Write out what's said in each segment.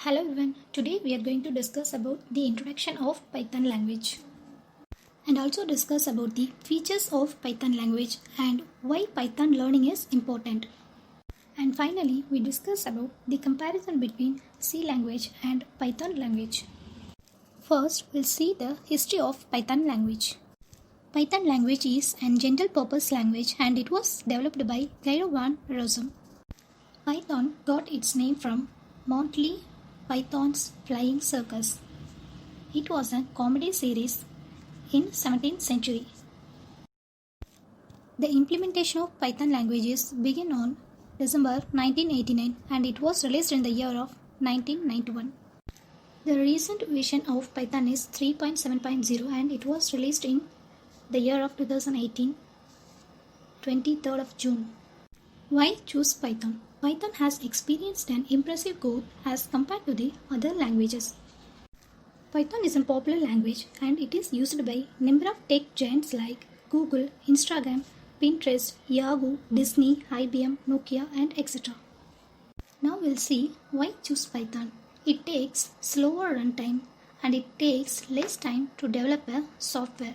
Hello everyone, today we are going to discuss about the introduction of Python language and also discuss about the features of Python language and why Python learning is important. And finally, we discuss about the comparison between C language and Python language. First, we'll see the history of Python language. Python language is a general purpose language and it was developed by Guido van Rossum. Python got its name from Monty Python's Flying Circus. It was a comedy series in 17th century. The implementation of Python languages began on December 1989 and it was released in the year of 1991. The recent version of Python is 3.7.0 and it was released in the year of 2018, 23rd of June. Why choose Python? Python has experienced an impressive growth as compared to the other languages. Python is a popular language and it is used by a number of tech giants like Google, Instagram, Pinterest, Yahoo, Disney, IBM, Nokia and etc. Now we'll see why choose Python. It takes slower runtime and it takes less time to develop a software.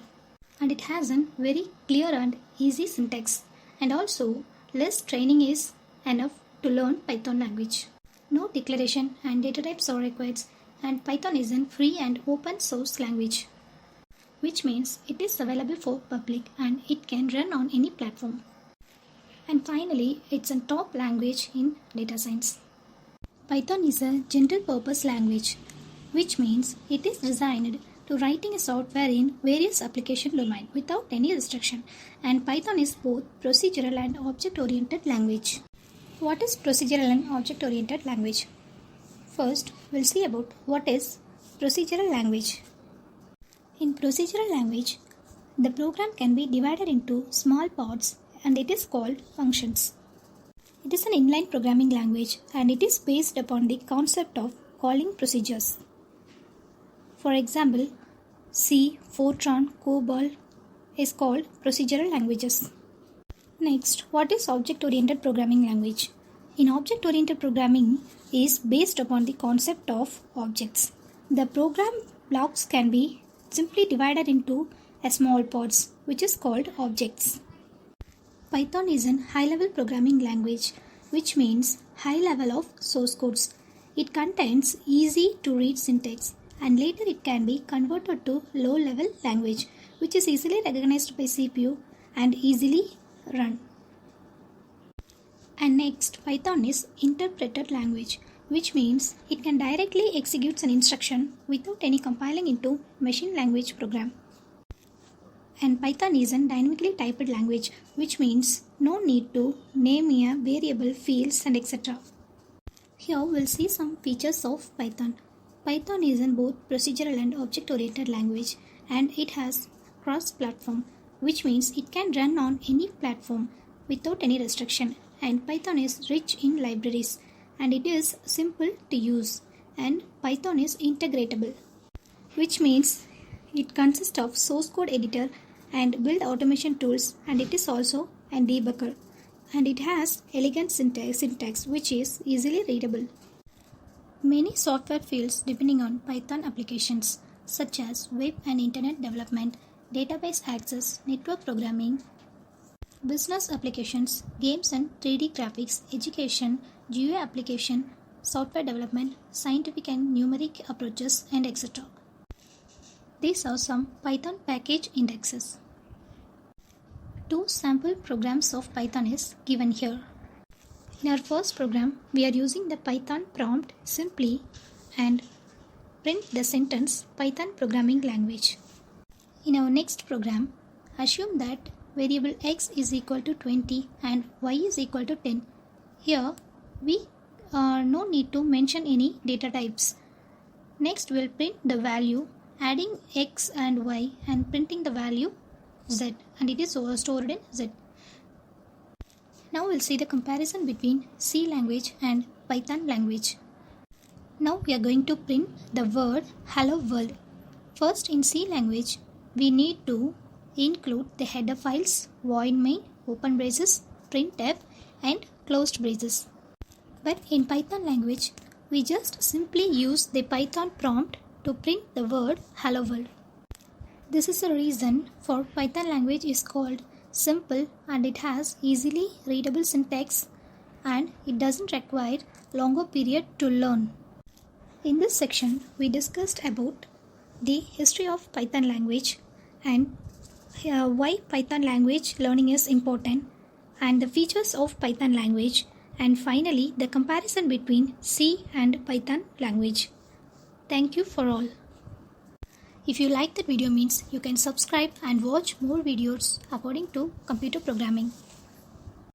And it has a very clear and easy syntax and also less training is enough to learn Python language. No declaration and data types are required and Python is a free and open source language, which means it is available for public and it can run on any platform. And finally, it's a top language in data science. Python is a general purpose language, which means it is designed to writing a software in various application domains without any restriction, and Python is both procedural and object-oriented language. What is procedural and object-oriented language? First, we'll see about what is procedural language. In procedural language, the program can be divided into small parts and it is called functions. It is an inline programming language and it is based upon the concept of calling procedures. For example, C, Fortran, COBOL is called procedural languages. Next, what is object-oriented programming language? In object-oriented programming is based upon the concept of objects. The program blocks can be simply divided into small parts, which is called objects. Python is a high-level programming language, which means high level of source codes. It contains easy-to-read syntax and later it can be converted to low-level language, which is easily recognized by CPU and easily run. And next, Python is interpreted language, which means it can directly execute an instruction without any compiling into machine language program. And Python is a dynamically typed language, which means no need to name a variable, fields and etc. Here we'll see some features of Python. Python is in both procedural and object-oriented language and it has cross-platform, which means it can run on any platform without any restriction, and Python is rich in libraries and it is simple to use, and Python is integratable, which means it consists of source code editor and build automation tools, and it is also a debugger, and it has elegant syntax which is easily readable. Many software fields depending on Python applications such as web and internet development, database access, network programming, business applications, games and 3D graphics, education, GUI application, software development, scientific and numeric approaches, and etc. These are some Python package indexes. Two sample programs of Python is given here. In our first program, we are using the Python prompt simply and print the sentence Python programming language. In our next program, assume that variable x is equal to 20 and y is equal to 10. Here, we no need to mention any data types. Next, we'll print the value adding x and y and printing the value z, and it is stored in z. Now we'll see the comparison between C language and Python language. Now we are going to print the word hello world. First, in C language, we need to include the header files, void main, open braces, printf and closed braces. But in Python language, We just simply use the Python prompt to print the word hello world. This is the reason for Python language is called simple, and it has easily readable syntax, and it doesn't require longer period to learn. In this section, we discussed about the history of Python language and why Python language learning is important, and the features of Python language, and finally the comparison between C and Python language. Thank you for all. If you like that video means you can subscribe and watch more videos according to computer programming.